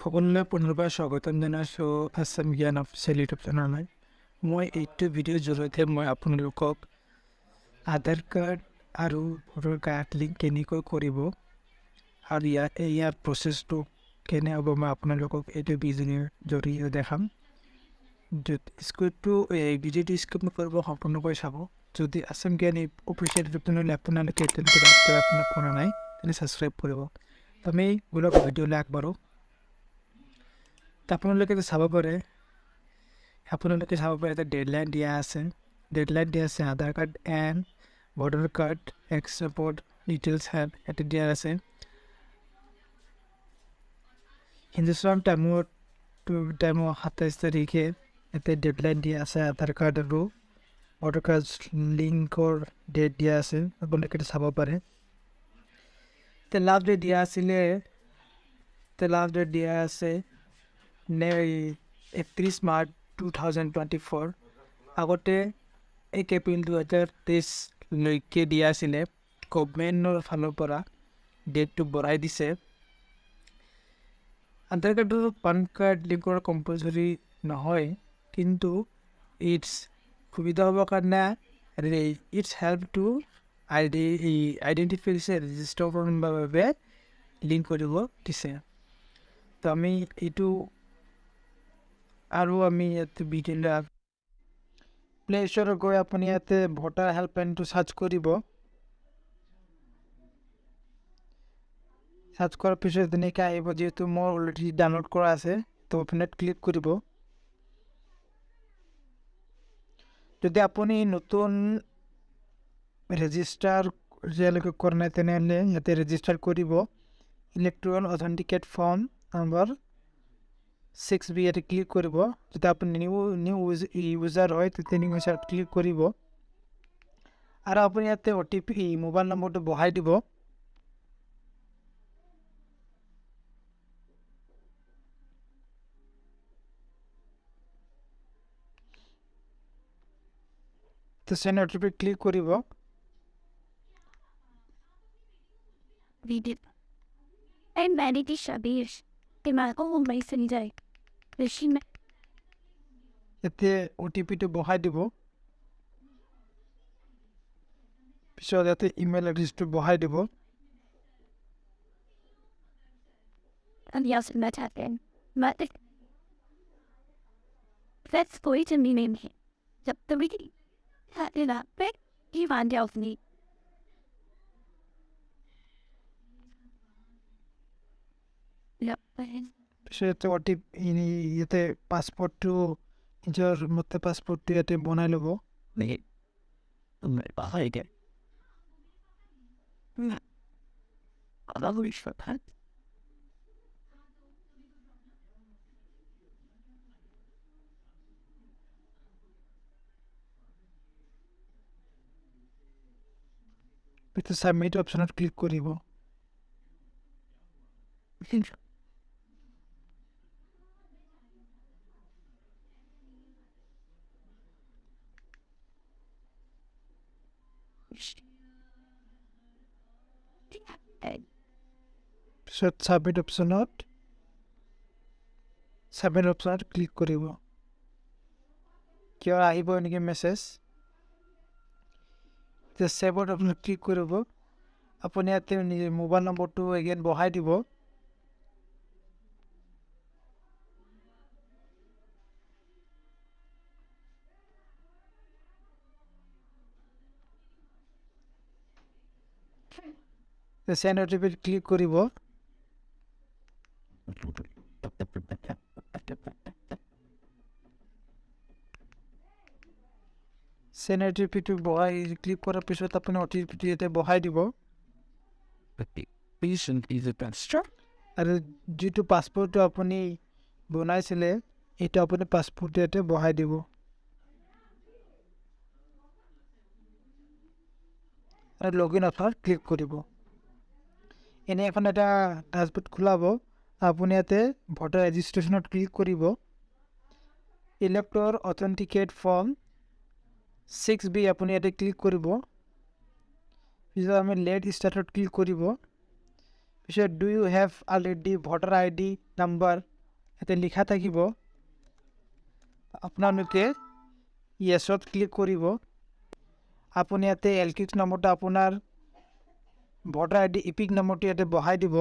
সকলোলৈ পুনৰবাৰ স্বাগতম জনাইছোঁ আছাম জ্ঞান অফিচিয়েল ইউটিউব চেনেললৈ। মই এইটো ভিডিঅ'ৰ জৰিয়তে মই আপোনালোকক আধাৰ কাৰ্ড আৰু ভোটাৰ কাৰ্ড লিংক কেনেকৈ কৰিব আৰু ইয়াৰ প্ৰচেছটো কেনে হ'ব মই আপোনালোকক এইটো ভিডিঅ'ৰ জৰিয়তে দেখাম। স্ক্ৰিপ্টটো ভিডিঅ'টো স্কিপ নকৰিব, সম্পূৰ্ণকৈ চাব। যদি আছাম জ্ঞান অফিচিয়েল ইউটিউব চেনেললৈ আপোনালোকে এতিয়ালৈকে আপোনাক কৰা নাই তেনে ছাবস্ক্ৰাইব কৰিব। আমি বোলক ভিডিঅ'লৈ আগবাঢ়ো। আপোনালোকে চাব পাৰে এটা ডেডলাইন দিয়া আছে Aadhaar card and voter card expert details help ইয়াতে দিয়া আছে। হিন্দুস্তান টাইমৰ 27 তাৰিখে ইয়াতে ডেডলাইন দিয়া আছে। আধাৰ কাৰ্ড আৰু ভোটাৰ কাৰ্ড লিংকৰ ডেট দিয়া আছে, আপোনালোকে চাব পাৰে। লাষ্ট ডেট দিয়া আছে 31 মাৰ্চ 2024। আগতে 1 এপ্ৰিল 2023লৈকে দিয়া আছিলে। গভমেণ্টৰ ফালৰ পৰা ডেটটো বঢ়াই দিছে। আধাৰ কাৰ্ড আৰু পান কাৰ্ড লিংক কৰা কম্পালচৰি নহয়, কিন্তু সুবিধা হ'বৰ কাৰণে হেল্প টু আইডেণ্টিফিকেশ্যন ৰেজিষ্টাৰ কৰাৰ বাবে লিংক কৰিব দিছে। তো আমি এইটো আৰু আমি ইয়াতে প্লে ষ্টৰত গৈ আপুনি ইয়াতে ভোটাৰ হেল্পলাইনটো চাৰ্চ কৰিব। চাৰ্চ কৰাৰ পিছত তেনেকৈ আহিব, যিহেতু মোৰ অলৰেডি ডাউনলোড কৰা আছে, তো অপেনত ক্লিক কৰিব। যদি আপুনি নতুন ৰেজিষ্টাৰ যেতিয়ালৈকে কৰা নাই তেনেহ'লে ইয়াতে ৰেজিষ্টাৰ কৰিব। ইলেক্ট্ৰনিক অথেণ্টিকেট ফৰ্ম নম্বৰ 6B ইয়াতে ক্লিক কৰিব। যদি আপুনি নিউ ইউজাৰ হয় তেতিয়া নিউ ইউজাৰত ক্লিক কৰিব আৰু আপুনি ইয়াতে OTP মোবাইল নম্বৰটো বহাই দিব। তো চেণ্ড OTP ক্লিক কৰিব। ইয়াতে OTPটো বহাই দিব। পিছত ইয়াতে ইমেইল এড্ৰেছটো বহাই দিব। Let's go to me name here. The wiki had it up, but you find out me. Yep. পিছত OTP ইয়াতে পাছপৰ্টটো নিজৰ মতে পাছপৰ্টটো ইয়াতে বনাই ল'ব। পিছত ছাবমিট অপশ্যনত ক্লিক কৰিব। পিছত ছাবমিট অপশ্যনত ক্লিক কৰিব। কিয় আহিব এনেকৈ মেছেজ। ছেভত অপশ্যনত ক্লিক কৰিব। আপুনি ইয়াতে নিজৰ মোবাইল নম্বৰটো এগেইন বহাই দিব। চেণ্ড OTP ক্লিক কৰিব। চেণ্ড OTPটো বহাই ক্লিক কৰাৰ পিছত আপুনি OTPটো ইয়াতে বহাই দিব। আৰু যিটো পাছপৰ্টটো আপুনি বনাইছিলে এইটো আপুনি পাছপৰ্টটো ইয়াতে বহাই দিব। আৰু লগইন অপশ্যনত ক্লিক কৰিব। এনে এখন এটা ডাছবৰ্ড খোলাব। আপুনি ইয়াতে ভোটাৰ ৰেজিষ্ট্ৰেশ্যনত ক্লিক কৰিব। ইলেক্টৰ অথেণ্টিকেট ফৰ্ম 6B আপুনি ইয়াতে ক্লিক কৰিব। পিছত আমি লেট ষ্টাৰ্টত ক্লিক কৰিব। পিছত do you have already voter ID number ইয়াতে লিখা থাকিব আপোনালোকে য়েছত ক্লিক কৰিব আপুনি ইয়াতে এলকিউচ নম্বৰটো আপোনাৰ ভোটাৰ আইডি ইপিক নম্বৰটো ইয়াতে বহাই দিব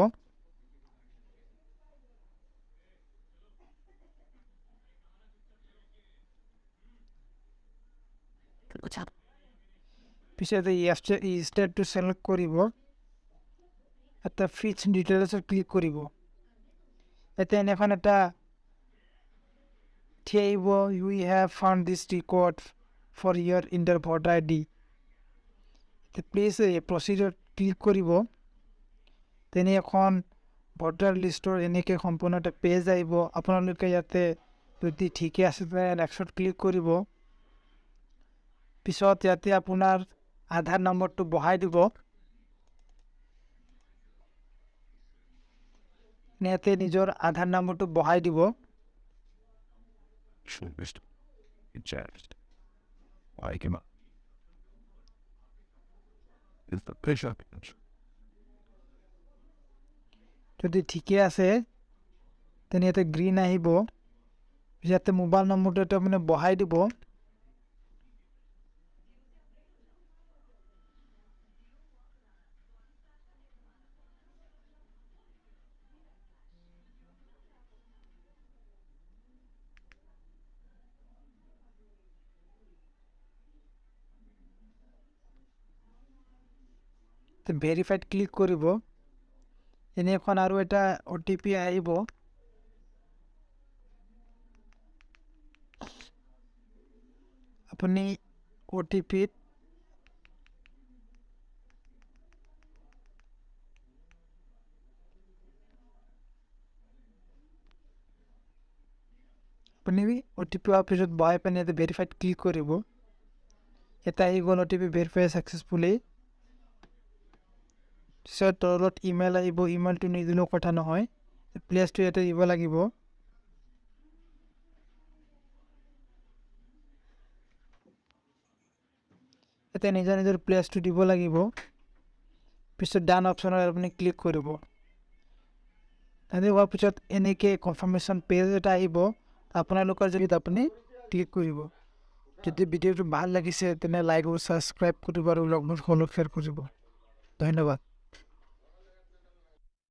পিছতে ষ্টেটটো চিলেক্ট কৰিব এটা ফিচ ডিটেইলছত ক্লিক কৰিব ইয়াতে এনেখন এটা আহিব you have found this record for your enter voter ID please প্ৰচিডাৰত ক্লিক কৰিব তেনে এখন ভোটাৰ লিষ্টৰ এনেকৈ সম্পূৰ্ণ এটা পেজ আহিব আপোনালোকে ইয়াতে যদি ঠিকে আছে তেনে নেক্সট ক্লিক কৰিব পিছত ইয়াতে আপোনাৰ আধাৰ নম্বৰটো বহাই দিব ইয়াতে নিজৰ আধাৰ নম্বৰটো বহাই দিব যদি ঠিকে আছে তেনে ইয়াতে গ্ৰীণ আহিব ইয়াতে মোবাইল নম্বৰটো এটা মানে বহাই দিব ভেৰিফাইড ক্লিক কৰিব এনেখন আৰু এটা OTP আহিব আপুনি OTPত OTP হোৱাৰ পিছত বহাই পিনে ইয়াতে ভেৰিফাইড ক্লিক কৰিব এটা আহি গ'ল OTP ভেৰিফাই ছাকচেছফুলি পিছত তলত ইমেইল আহিব ইমেইলটো নিদিলেও কথা নহয় প্লেচটো ইয়াতে দিব লাগিব ইয়াতে নিজৰ প্লেচটো দিব লাগিব পিছত ডান অপশ্যনত আপুনি ক্লিক কৰিব তাতে হোৱাৰ পিছত এনেকৈ কনফাৰ্মেশ্যন পেজ এটা আহিব আপোনালোকৰ যদি আপুনি ক্লিক কৰিব যদি ভিডিঅ'টো ভাল লাগিছে তেনে লাইক আৰু ছাবস্ক্ৰাইব কৰিব আৰু লগবোৰ ফ'ল' শ্বেয়াৰ কৰিব ধন্যবাদ